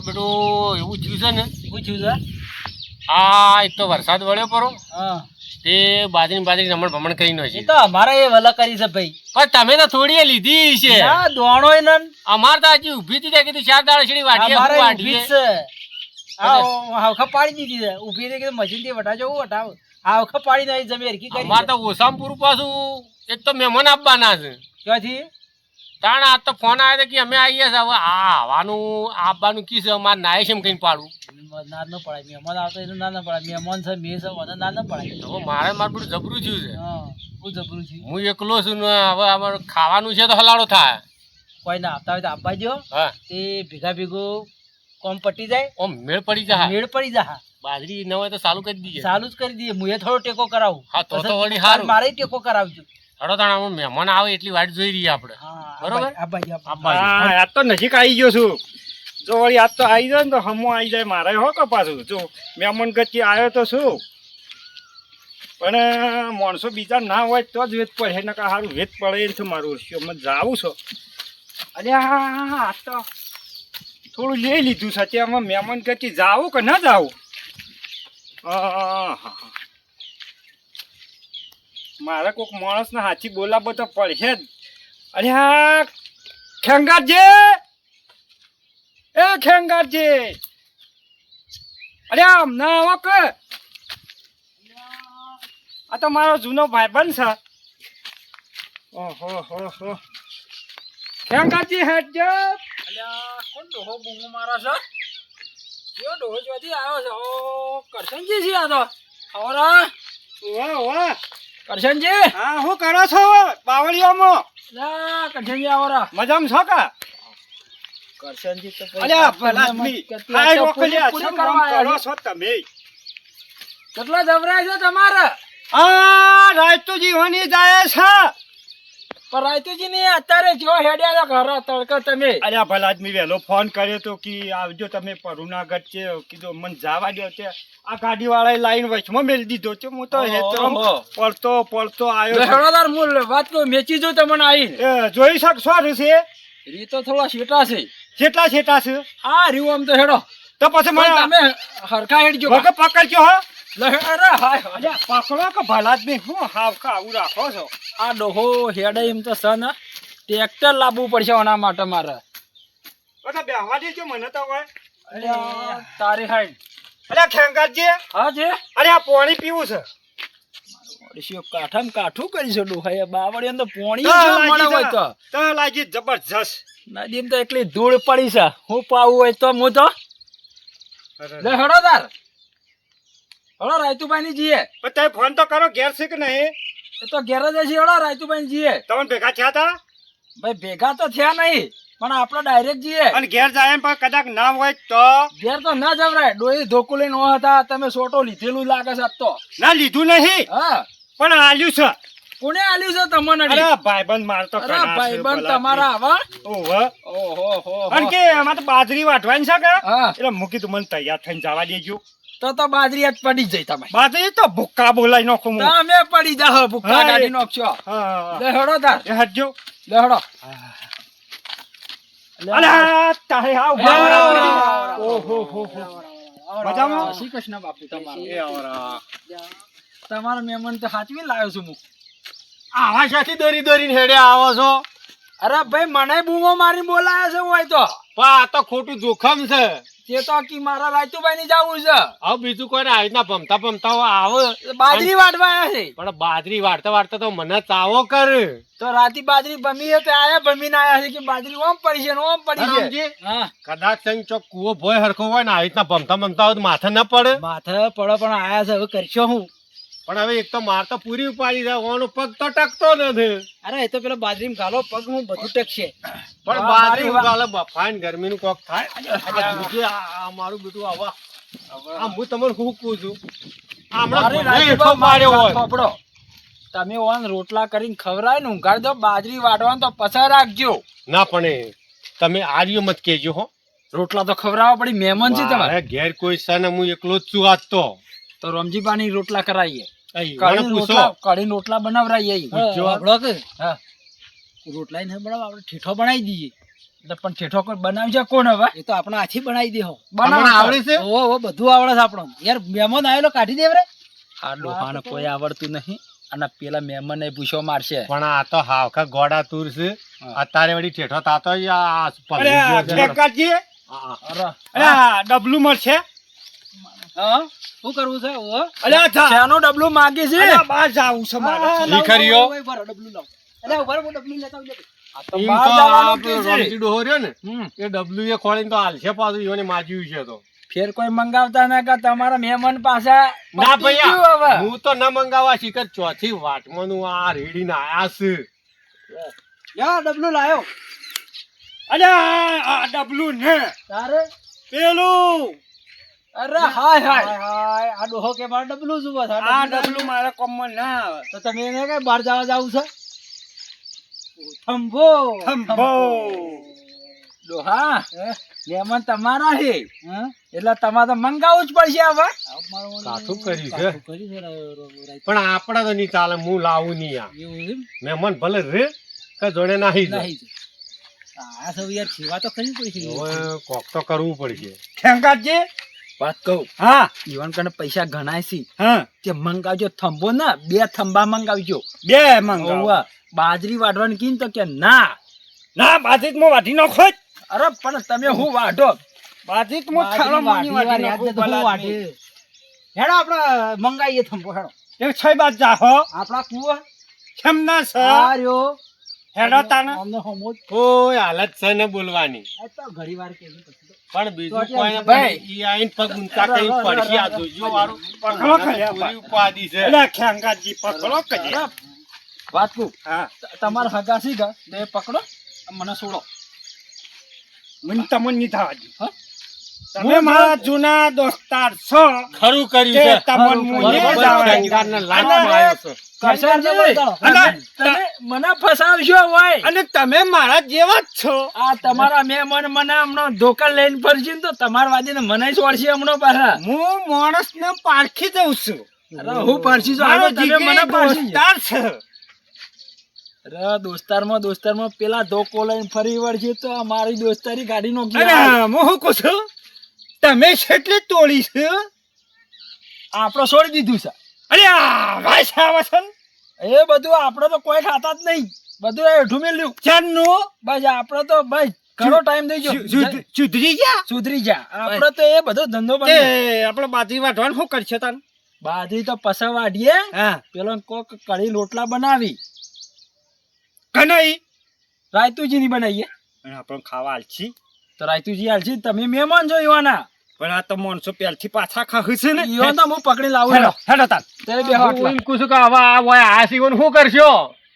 બેટું એવું થયું છે ને, શું થયું છે? આ એક તો વરસાદ વળ્યો પરો હા તે બાજરી રમણ ભમણ કરી નો એ છે. તો અમારે એ વલા કરી છે ભાઈ. પણ તમે તો થોડી એ લીધી છે. ના દોણો એ નન અમાર તો હજી ઊભી હતી ત્યાં કીધું 4 દાડા છેડી વાડીએ અમારે વાડીએ. ઊભી જ છે. આ હવખા પાડી દીધી છે. ઊભી રહી કીધું મશીન થી વટાજો હું વટાવ. આ હવખા પાડી નહીં જમી હરકી કરી. અમાર તો ઓસામ પૂરું પાછું એક તો મહેમાન આપવાના છે. ક્યાંથી? તાણ આ તો ફોન આવ્યો કે અમે આવીએ છે. હવે આ આવવાનું આપવાનું કી છે અમારે નાય છે એમ કઈ પાડું. ના ન પડાય મહેમાન આવતો એનું ના પડાય. મહેમાન છે મેં છે મને ના પડાય. હવે મારે મારું બધું જબરું થયું છે. હા હું જબરું છું. હું એકલો છું ને હવે અમારે ખાવાનું છે તો હલાડો થાય. કોઈ ના આપતા હોય તો આપવા દો. હા તે ભેગા ભેગું કોમ પટી જાય. ઓમ મેળ પડી જાય. મેળ પડી જાય. બાજરી ન હોય તો ચાલુ કરી દઈએ. ચાલુ જ કરી દઈએ. હું એ થોડો ટેકો કરાવું. હા તો વળી સારું. મારે ટેકો કરાવજો. હડો તાણા મહેમાન આવે એટલી વાટ જોઈ રહીએ આપણે. બરોબર? હા આજ તો નજીક આવી ગયો છું. જો વળી આજ તો આવી જાય ને તો હમો આવી જાય મારે હો કે પાછું જો મહેમાન ગતિ આવ્યો તો શું પણ માણસો બીજા ના હોય તો જ વેત પડે ને કે સારું વેત પડે છે મારું શોમાં જાવું છો. અરે હા આજ તો થોડું લઈ લીધું છે તેમાં મહેમાન ગતિ જાવું કે ના જાવું. હા મારે કોઈક માણસને હાથી બોલાવો તો પડશે જ. અરે હા ખેંગારજી એ ખેંગારજી અરે આમ ના આવો કે આ તો મારો જૂનો ભાઈબંધ છે. ઓહો હો હો ખેંગારજી હેડજો. અલ્યા કોણ ડોહો બૂમો મારા છે? કયો ડોહો જોથી આવ્યો છે? ઓ કરશનજી છે આ તો. આવરા વાહ વાહ કરશનજી. હા શું કરો છો બાવળીઓમાં? ના કરશનજી આવરા. મજામાં છો કે? કરશનજી તો અલ્યા ભલાદમી હાય રોકલ્યા શું કામ કરો છો તમે? કેટલા જબરાય છે તમારે? આ રાયતુજી હોની જાય છે. પણ રાયતુજી ને અત્યારે જો હેડ્યા ઘર તડકા તમે. અલ્યા ભલાદમી વહેલો ફોન કર્યો તો કે આવજો તમે પરુનાગઢ છે કીધું મને જવા દો છે. આ ગાડી વાળાએ લાઈન વચમાં મેલી દીધો છે. હું તો હેતરમ પડતો આવ્યો છું. હેડોદાર મૂળ વાત કો મેચી જો તમને આવી. એ જોઈ શકશો છે રી તો થોડા શેટા છે. કેટલા છેટા છે? આ રીવ આમ તો હેડો તો પછી મને તમે હરખા હેડજો. વગર પકડજો હો. અરે હાય અલ્યા પકડો કે ભલાદમી હું હાવકા આવું રાખો છો. આ ડોહો હેડે એમ તો સન ટ્રેક્ટર લાવવું પડશે આના માટે મારે. બધા બેહવા દેજો મને તો હોય. અલ્યા તારી હાઈડ. અલ્યા ખેંગારજી હા જે અરે આ પાણી પીવું છે. ઓડિશિયો કાઠામ કાઠું કરી છે ડોહાએ બાવળી અંદર પોણી તો જો મળે હોય તો. તો લાગી જબરજસ્ત. નદીમ તો એકલી ધૂળ પડી છે. હું પાવું હોય તો હું તો લે હેડો તાર. હેડો રાયતુભાઈ ની જીએ. પણ તમે ફોન તો કરો ઘેર છે કે નહીં? એ તો ઘેર જ છે. હેડો રાયતુભાઈ ની જીએ. તમે ભેગા થયા હતા? ભાઈ ભેગા તો થયા નહીં પણ આપણે ડાયરેક્ટ જીએ. અને ઘેર જાય પણ કદાચ ના હોય તો? ઘેર તો ના જવરાય. ડોહી ધોકું લઈને નો હતા. તમે સોટો લીધેલું લાગે છે આજ તો. ના લીધું નહીં હા પણ આલ્યું છે. કોને આલ્યું છે તમને? અરે ભાઈબંધ માર તો અરે ભાઈબંધ તમારા આવા. ઓહો ઓહો હો અને કે આમાં તો બાજરી વાટવાની છે કે હા એટલે મૂકી તું મને તૈયાર થઈને જવા દેજો. તો બાજરી જ પડી જાય તમે. બાજરી તો ભૂક્કા બોલાઈ નાખું હું. તમે પડી જાહો ભૂક્કા હા, કાઢી નાખશો. હા લે હેડો તાર. એ હટજો. લે હેડો. અલે તારે આવ ઓહો હો હો. મજામાં? શ્રી કૃષ્ણ બાપુ તમારો. એ આવરા તમારા મહેમાન તો સાચવી લાવ્યો છું હું. આવા શાથી દોરીને હેડે આવો છો? અરે ભાઈ મને બૂમો મારી બોલાયા છે હોય તો. પણ આ તો ખોટું જોખમ છે. તે તો કી મારા રાયતુભાઈ ની જવું છે. હવે બીજું કોઈને આવી રીતના ભમતા આવે બાજરી વાટવા આવ્યા છે. પણ બાજરી વાળતા તો મને ચાવો કર. તો રાતી બાજરી ભમી તો આયા ભમીને આયા છે કે બાજરી ઓમ પડી છે ને ઓમ પડી છે. રામજી, હા કદાચ તને ચોક કૂવો ભોય હરખો હોય ને આવી રીતના ભમતા હોય તો માથે ન પડે. માથે પડો પણ આયા છે હવે કરશો હું. પણ હવે એક તો માર તો પૂરી ઉપાડી જાય પગ તો ટકતો નથી. અરે એ તો પેલો બાજરી ગાલો પગ હું બધું ટકશે. પણ હા, બાજરી મારી ઉગાલે બફાઈને ગરમીનું કોક થાય. આ મારું બેટું આવા આ હું તમને શું કહું છું મારી હમણાં રાયતુભાઈ માર્યો મારી હોય. વાત સાંભળો. તમે ઓન રોટલા કરીને ખવરાય ને ઊંઘાડ દો બાજરી વાટવાનું તો પછા રાખજો. ના પણ તમે આર્યો મત કેજો હો. રોટલા તો ખવડાવવા પડી. મહેમાન છે તમારે. મારે ઘેર કોઈ છે ને હું એકલો જ છું આજ તો. તો રમજીબાની રોટલા કરાવીએ. મને પૂછો. કઢી રોટલા બનાવરાઈએ. પૂછજો. આપણો કે હા રોટલા ને બનાવ આપણે ઠીઠો બનાવી દઈએ. એટલે પણ ઠેઠો કોઈ બનાવશે કોણ હવે? એ તો આપણે હાથી બનાવી દે હો. તમને આવડે છે? ઓહો બધું આવડે છે આપણને. યાર મહેમાન આવેલો કાઢી દે રે. આ ડોહાને કોઈ આવડતું નહીં અને પેલા મહેમાનને પૂછો મારશે. પણ આ તો હાવખા ગોડા તુર છે. અત્યારે વળી ઠેઠો થાતો આ અરે પલળી આ ગયો છે. ખેંગારજી, હા. અરે અરે આ ડબલું મળશે? હા શું કરવું છે? ઓહો અરે આ જા. શાનું ડબલું માંગે છે? અરે આ બહાર જાવું છે મારે. શીખરીઓ. ડબલું લાવ. અરે ઉભા રહો, હું ડબલું લેતા આવું. આ તો ઈમ બહાર તો જવાનું આપણો કે છે? રમજી ડોહો રહ્યો ને હમ. એ ડબલું એ ખોળીને તો હાલશે પાછું ઈઓને માજ્યું છે તો. ફેર કોઈ મંગાવતા ના કે તમારા મહેમાન પાછા ના પતી ગયું હવે. ભૈયા હું તો ન મંગાવા શીખર ચોથી વાટમાંનું આ રેડીને આયા છે. યા ડબલું લાયો. અરે આ ડબલું ને તારે પેલું અરે હાય હાય હાય આ ડોહો કે મારે ડબલું જુઓ છે. આ ડબલું મારા કોમમાં ના આવે. તો તમે એને કઈ બહાર જવા જાવું છે? થંભો થંભો. ડોહા હે? મહેમાન તમારા છે હા? એટલે તમારે તો મંગાવવું જ પડશે હવે. કાઠું કર્યું છે. કાઠું કર્યું છે રાઈત. પણ આપડે તો નહીં ચાલે, હું લાવું નહીં આ એવું એમ? મહેમાન ભલે રે કે જોડે નાહી જાય. નહીં જ. આ સૌ યાર સેવા તો કરવી પડશે. હવે કોક તો કરવું પડશે. ખેંગારજી, વાત કહું હા ઈવન કને પૈસા ઘણાય છે હા તે મંગાવજો થંભો ને 2 થંભા મંગાવજો. બે મંગાવો. ઓવા બાજરી વાઢવાની કીન તો કે ના. ના બાજીત વાઢી નાખો જ. અરે પણ તમે હું વાઢો? બાજીત બાજરી થાળો વાઢી વાઢી વાર યાદ નાખું નથી, હું બલાદમી. વાઢી. હેડો આપણે મંગાવીએ થંભો. હેડો એક છ બાદ જાહો આપણા કુવા કેમ ના છે આ રહ્યો. હેડો તાના. અમને હમો જ. કોઈ હાલત છે ને બોલવાની. આ તો ઘડી વાર કહેજો પછી તો. પણ બીજું તો કોઈ ભાઈ. ઈ આઈને પગ ઊંચા કરી પડશે આ જોજો વાળું. પકડો કર્યા પૂરી ઉપાધિ છે. એટલે ખેંગારજી પકડો કજે. વાત કહું હા તમારે હગા છે કે તો એ પકડો મને છોડો. મને તમને નહીં થવા દે. હા? તમે મારા જૂના દોસ્તાર છો. ખરું કર્યું તે છે. તમને હું બરોબર, નહીં બરોબર. જવા દઉં. ખેંગારને લાત અને- માર્યો છે. કરશનજી, અને- તમે મને ફસાવશો હોય. અને તમે મારા જેવા જ છો. આ તમારા મહેમાન મને હમણાં ધોકા લઈને ફરશે ને તો તમારા વાદીને મને છોડશે હમણાં પાછા. હું માણસને પારખી દઉં છું. અરે હું પારસી છું, મારો હવે તમે મને જીગરી પારસી છો. દોસ્તાર છે. અરે દોસ્તારમાં પેલા ધોકો લઈને ફરી વળશે તો આ મારી દોસ્તારી ગાડી નોખી અને હું શું કહું છું તમે કેટલી તોડી છે. આપણે છોડી દીધું છે. અરે આ વાસ આવે છે ને. એ બધું આપણે તો કોઈ ખાતા જ નહીં, બધું એ હેઠું મેલ્યું. ચારનું બસ આપણે તો ભાઈ ઘણો ટાઈમ થઈ ગયો. સુધરી ગયા. સુધરી જા આપણે તો એ બધો ધંધો તે બંધ. આપણે બાજરી વાઢવાનું શું કરશે તાન. બાજરી તો પસા વાઢીએ, હા પેલો કોક કઢી રોટલા બનાવી કનઈ રાયતુજી ની બનાવીએ અને આપણે ખાવા આલછી. તો રાયતુજી હાલશે. તમે મહેમાન છો ઈવાના. પણ આ તો માણસો પહેલથી પાછા ખાવું છે ને. ઈવાન તો હું પકડી લાવું. હેડો હેડો તાન. તે બે હાથ હું એમ કહું છું કે હવે આ હોય આ સિવન શું કરશો?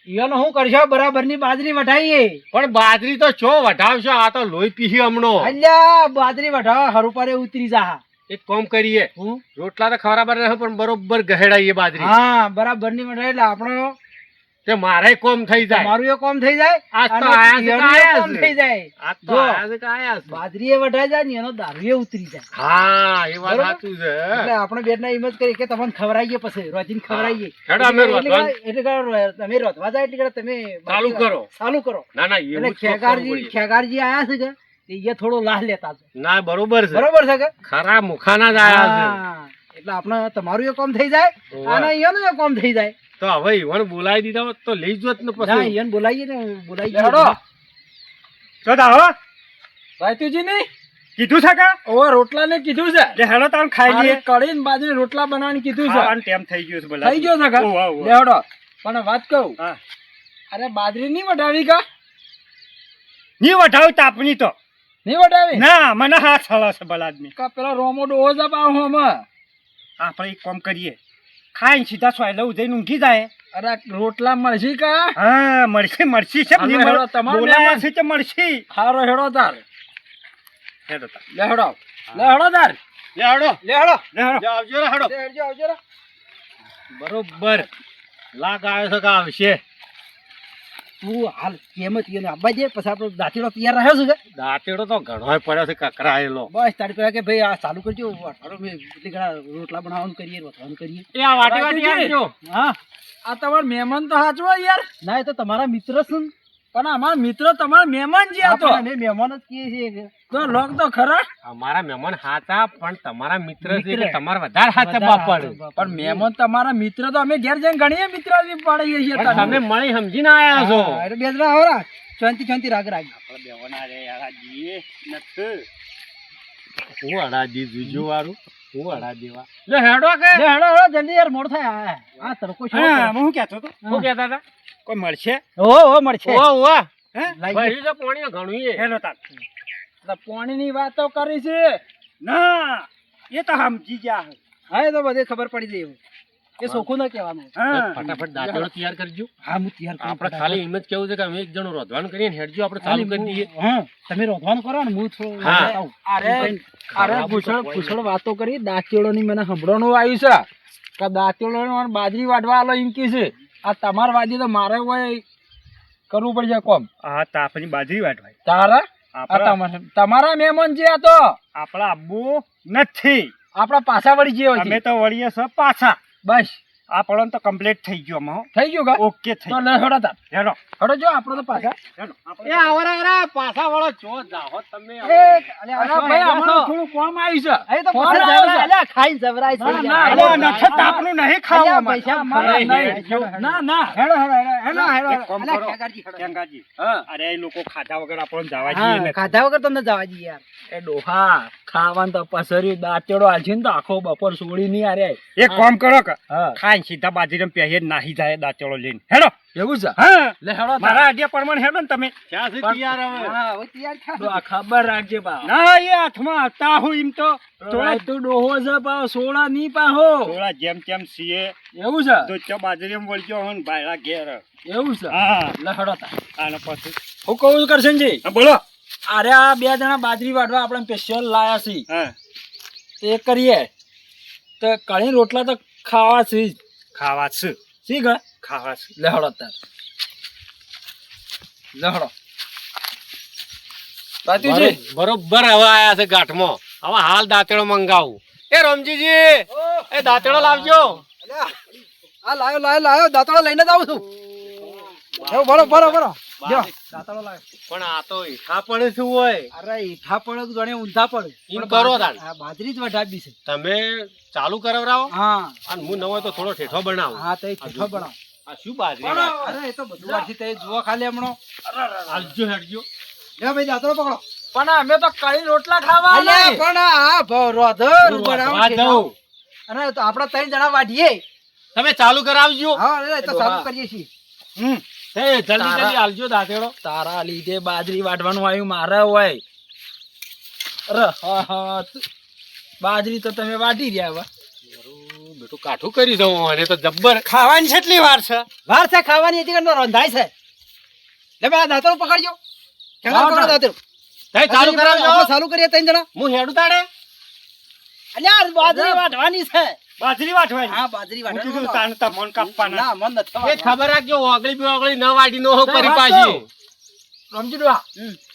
ઈયોનો શું કરશો? બરાબરની બાજરી વઢાઈએ. પણ બાજરી તો ચો વઢાવશો, આ તો લોહી પીહી હમણો. અલ્યા બાજરી વઢાવા હરુપારે ઉતરી જા. એક કામ કરીએ, રોટલા તો ખરાબર રહે પણ બરોબર ગહેડાઈએ બાજરી. હા બરાબરની વઢાય એટલે આપણો તે મારે કોમ થઈ જાય. તમારું એ કોમ થઈ જાય. આજ તો અને આયા છે કે ઈયોનું એ આયા કોમ છે. થઈ જાય. આ તો જો. આયા છે કે આયા છે. બાજરી એ વઢાઈ જાય ને એનો દારૂ એ ઉતરી જાય. હા એ વાત બરોબર? સાચું છે. એટલે આપણે બેટના હિંમત કરી કે તમને ખવડાવીએ પછી રોજીને ખવડાવીએ. હેડો અમે રોધવા. એટલે કે તમે રોધવા જાય એટલે કે તમે ચાલુ કરો. ચાલુ કરો. ના ના એટલે એવું જ તો કરવું પડે. ખેગારજી આયા છે કે એ થોડો લાહ લેતા છે. ના બરોબર છે. બરોબર છે કે ખરા મુખાના જ આયા છે. હા. એટલે આપણે તમારું એ કામ થઈ જાય ઓવે. અને અહીંયાનું એ કામ થઈ જાય. તો હવે ઈવન બોલાવી દીધા હોત તો લઈ જોત ને ના પછી. અહીંયાને બોલાવીએ ને બોલાવીએ. હેડો જો દાહો રાયતુજી ની કીધું છે કે ઓવે રોટલા ને કીધું છે. લે હેડો તાન ખાઈ લઈએ. કઢી ને બાજરી રોટલા બનાવવાનું કીધું છે. ખાવાનું ટાઈમ થઈ ગયો છે ભલા. થઈ ગયો છે કા? ઓવા, ઓવા. લેવડો. પણ વાત કહું, હા અરે બાજરી નહીં વઢાવી કા? ની વઢાવ તાપની તો નહીં વઢાવી? ના મને હાથ હલા છે ભલા આદમી. કા પેલા રોમો ડોહો જ પાવ હમ. આપણે એક કામ કરીએ ખાઈને સીધા સોયલા જઈને ઊંઘી જાય. અરે રોટલા મળશે કા? હા મળશે મળશે છે હાલો, હેડો, તમારું બોલાયા મહેમાન. છે તે મળશે. હારો હેડો તાર. હેડો તાન. લેહડો લેહડો તાર. લે હેડો. લેહડો લે હેડો. લે આવજો રે હેડો. લેહડજો આવજો રે. બરોબર લાગ આવ્યો છે કે આવશે. તું હાલ કેમ જ એને આબા દે પછી આપણો દાંતીડો તૈયાર રહ્યો છે કે દાંતેડો તો ઘણોય પડ્યો છે કકરાયેલો. બસ તારી પેલા કે ભાઈ આ ચાલુ કરજો વાટવાનો મેં એટલી ઘણા રોટલા બનાવવાનું કરીએ રોટવાનું કરીએ. એ આ વાટી વાટી રાયતુજી. આવજો. હા આ તમાર મહેમાન તો હાચવો યાર. ના એ તો તમારા મિત્ર છે ને. પણ અમારા મિત્ર તમારા મહેમાન છે આ તો અમે મહેમાન જ કહીએ છીએ કે તો લોક તો ખરા અમારા મહેમાન હાચા પણ તમારા મિત્ર છે કે તમારા વધારે હાચા બાપડ પણ મહેમાન તમારા મિત્ર તો અમે ઘેર જઈને ઘણીએ મિત્ર પાડીએ છીએ પણ તમે મળી સમજીને આયા છો હા, એટલે બે જણા આવરા શાંતિ શાંતિ રાગ રાગ આપણે બેવાના રે યાર જીએ નથી હું અડાજી જુજો વાળું હું અડા દેવા લે હેડો કે લે હેડો હેડો જલ્દી યાર મોડ થાય આ તડકો છે હા હું કહેતો તો શું કહેતા હતા કોઈ મળશે ઓ મળશે ઓવા ઓવા હે ભર્યું છે પાણી ઘણું એ હેલો તાર પાણીની વાતો કરી છે ના એ તો સમજી ગયા હા એ તો બધે ખબર પડી જાય એવું એ સોખું ના કહેવાનું હા ફટાફટ દાંતેડો તૈયાર કરજો હા હું તૈયાર કરું આપણે ખાલી એમ જ કેવું છે કે અમે એક જણું રોધવાનું કરીએ ને હેડજો આપણે ચાલુ કરી દઈએ હા તમે રોધવાનું કરો ને હું થોડું હા. આવું. અરે ભૂષણ વાતો કરી દાંતેડો ની મને સંભળવાનું આવ્યું છે કે દાંતેડો બાજરી વાટવા આલો એમ કે છે આ તમાર વાજી તો મારે હોય કરવું પડશે કોમ હા તાપની બાજરી વાટવાય તારા આપણા તમારા મહેમાન છે આ તો આપણા આબુ નથી આપડા પાછા વળી જે હોય અમે છે તો વળીએ છે પાછા બસ આ પડન તો કમ્પ્લીટ થઈ ગયો અમે હો. થઈ ગયું કા ઓકે થઈ તો લે હડો તાર હેલો હડો જો આપણો તો પાછા હેલો એ આવરા આવરા પાછા વાળો જો જાહો તમે અરે ભાઈ અમારું થોડું કોમ આવ્યું છે અહીં તો ફોન પાછા આવ્યો જવરાય. છે. અલ્યા, ખાઈને જવરાય છે. ના, ના, અલ્યા, નથી તાપનું નહીં ખાવું અલ્યા, અમારે. પૈસા મારા અમારા નહીં. ના ના હેલો હેલો હેલો હેલો એક કામ અલ્યા, કરો ખેગારજી, હેડો. ખેંગાજી. હા અરે એ લોકો ખાધા વગર આપણને જવા હા, જઈએ ખાધા વગર તમને જવા દઈએ યાર એ ડોહા ખાવાનું તો પસર્યું દાંતેડો આલશે ને તો આખો બપોર સોળી નહીં આરે એક કામ કરો કે હા ખાઈને સીધા બાજરી પહેરી નાહી જાય દાંતેડો લઈને હેલો એવું છે હા લે હેડો તાર. મારા આડિયા પ્રમાણે હેલો ને તમે ક્યાં છે તૈયાર હવે હા હવે તૈયાર થા. ડોહા ખબર રાખજે બા ના એ હાથમાં હતા હું એમ તો થોડા તું ડોહો છે પાહો સોળા નહીં પાહો થોડા જેમ તેમ સીએ એવું છે તો ચો બાજરી વળગ્યો હોય ને ભાયડા ઘેર એવું છે હા લે હેડો તાર. આને પછી હું કહું કરશનજી હા, બોલો અરે આ બે જણા બાજરી વાટવા આપણે સ્પેશિયલ લાયા છે હા તે કરીએ તો કણી રોટલા તો ખાવા છે જ. ખાવા છે શી ગણ ખાવા છે લે હેડો તાર લે હેડો તાત્યુજી બરોબર હવે આયા છે ગાંઠમાં હવે હાલ દાંતેડો મંગાવું એ રમજીજી એ દાંતેડો લાવજો અલ્યા, આ લાયો લાયો લાયો દાંતળો લઈને જ આવું છું એવું બરો બરો બરો લ્યો, દાંતળો લાયો. પણ આ તો ઈઠા પડે શું હોય અરે ઈઠા પડે તો જાણે ઊંધા પડે એમ કરો તાણ. આ બાજરી જ વઢાવી છે તમે ચાલુ કરાવરાવો હા અને હું નવો તો થોડો ઠેઠો બનાવું હા તો એ ઠેઠો બનાવો આ શું બાજરી અરે એ તો બધું વાંચી તે જુઓ ખાલી હમણો હાલજો હેડજો લ્યો ભાઈ દાંતળો પકડો પણ અમે તો કણી રોટલા ખાવા અલ્યા, નહીં. પણ આ રોધર બનાવું આ છે. જાઉં. અરે તો આપડા ત્રણ જણા વાઢીએ તમે ચાલુ કરાવજો હા અરે એ તો ડોહા. ચાલુ કરીએ છીએ એ જલ્દી જલ્દી હાલજો દાંતેડો તારા લીધે બાજરી વાટવાનું આવ્યું મારે હોય અરે હા હા બાજરી તો તમે વાટી રહ્યા હવે બેટું કાઠું કરી દઉં અને તો જબ્બર ખાવાની કેટલી વાર છે વાર છે ખાવાની હતી કે રંધાય છે લે પેલા દાંતળો પકડજો કેમ હા, પકડો ના. દાંતળો તમે ચાલુ કરાવજો આપણે ચાલુ કરીએ ત્રણ જણા હું હેડું તાડે અલ્યા બાજરી વાઢવાની છે બાજરી વાટવાની હા બાજરી હું કીધું વાઢવાની તાન મન કાપવાના ના મન નથી એ ખબર રાખજો ઓગળી બોગળી ન વાડી નો સાહેબ, કરી વાત પાછી કહું. રમજી ડોહા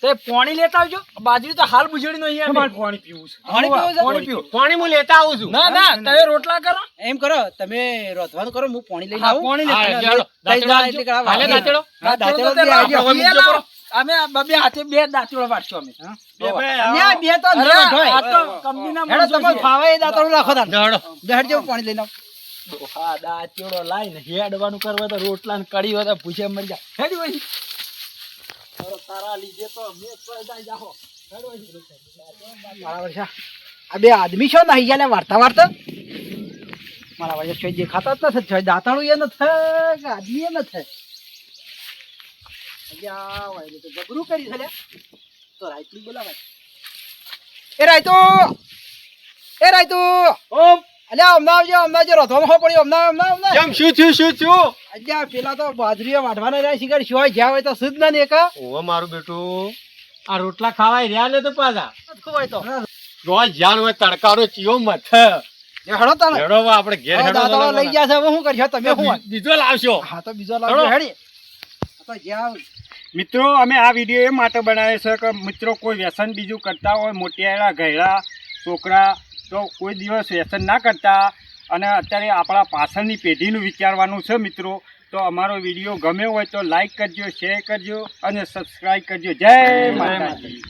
તે પોણી લેતા આવજો બાજરી તો હાલ બુજેડી નો અહીંયા તમારે પાણી પીવું છે પાણી પીવું છે? પાણી પીવું પાણી હું લેતા આવું છું ના ના તમે રોટલા કરો એમ કરો તમે રોધવાનું કરો હું પાણી લઈને હા, આવું પાણી હા, લેતા હેડો. ત્રણ જણા એટલે કરાવો. હાલે દાંતેડો? હા, દાંતેડો દાંતેડો બી આવી તો ગયો. બે લાવો. અમે બે હાથે બે દાંતેડો વાટશું અમે બે બે અલ્યા, બે તો અરે, ના ઢોય. આ તો કંપનીના હેડો માણસો તમારે છે. ફાવે એ દાંતળો રાખો તાન. હેડો. જહેડ જેવું પાણી લઈને આવો. ડોહા દાંતેડો લાઈને હેડવાનું કરવા તો રોટલા ને કડી હોય તો ભૂસે મરી જાય હેડી હોય અરે તારા લીધે તો અમે પૈદા જાહો હેડ હોય બરાબર છે આ બે આદમી છો ને અહીંયા વાર્તા વાર્તા મારા વચ્ચે કોઈ દેખાતા જ નથી કોઈ દાંતાળું એ નથી કે આદમી એ નથી અહીંયા વાયરે તો જબરું કરી છે લ્યા. તો રાયતું બોલાવાય એ રાયતું ઓમ અલ્યા અમદાવાદ જે રથવામાં હો પડ્યો અમદાવાદ કેમ શું થયું શું થયું અલ્યા પેલા તો બાજરીએ વાઢવાના રહ્યા શિકાર શું જ્યાં હોય તો સુધ ના ને એક ઓવે મારું બેટું આ રોટલા ખાવાય રહ્યા ને તો પાછા હોય તો રોજ જાન હોય તડકાનો ચિયો મથ હડો તાણે હેડો હવે આપણે ઘેર હવે હેડો દાંતળો લઈ ગયા છે હવે શું કરશો તમે શું બીજો લાવશો હા તો બીજો લાવજો હેડી આ તો જ્યાં મિત્રો અમે આ વિડીયો એ માટે બનાવ્યો છે કે મિત્રો કોઈ વ્યસન બીજું કરતા હોય મોટિયાળા ઘયડા છોકરા તો કોઈ દિવસ વ્યસન ના કરતા અને અત્યારે આપણા પાછળની પેઢીનું વિચારવાનું છે મિત્રો તો અમારો વિડીયો ગમ્યો હોય તો લાઈક કરજો, શેર કરજો અને સબસ્ક્રાઈબ કરજો. જય માતાજી.